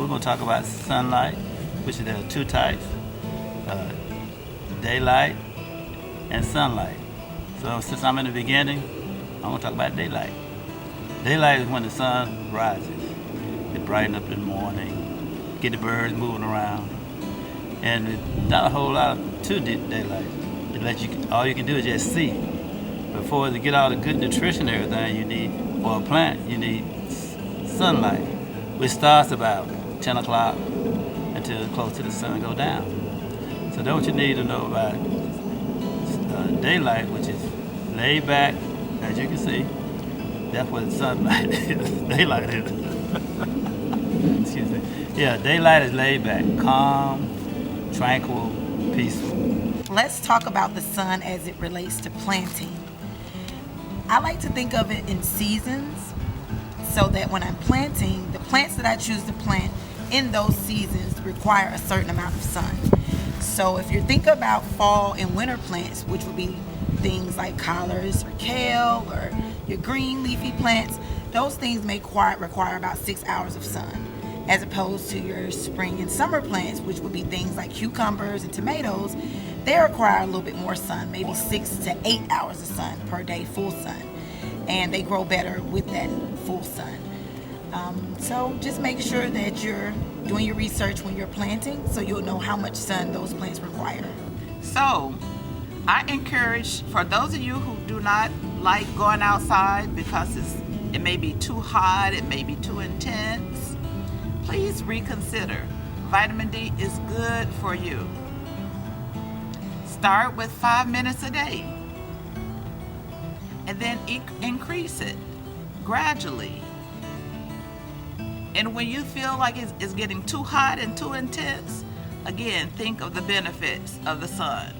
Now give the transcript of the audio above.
we're going to talk about sunlight, which there are two types, daylight and sunlight. So since I'm in the beginning, I'm going to talk about daylight. Daylight is when the sun rises. It brightens up in the morning, get the birds moving around. And it's not a whole lot to daylight. All you can do is just see. Before to get all the good nutrition and everything you need for a plant, you need sunlight, which starts about 10 o'clock until close to the sun go down. So that's what you need to know about daylight, which is laid back, as you can see. That's what sunlight is. Daylight is. Excuse me. Yeah, daylight is laid back, calm, tranquil, peaceful. Let's talk about the sun as it relates to planting. I like to think of it in seasons, so that when I'm planting, the plants that I choose to plant in those seasons require a certain amount of sun. So if you think about fall and winter plants, which would be things like collards or kale or your green leafy plants, those things may require about 6 hours of sun, as opposed to your spring and summer plants, which would be things like cucumbers and tomatoes. They require a little bit more sun, maybe 6 to 8 hours of sun per day, full sun, and they grow better with that full sun. So just make sure that you're doing your research when you're planting, so you'll know how much sun those plants require. So I encourage, for those of you who do not like going outside because it may be too hot, it may be too intense, please reconsider. Vitamin D is good for you. Start with 5 minutes a day and then increase it gradually. And when you feel like it's getting too hot and too intense, again, think of the benefits of the sun.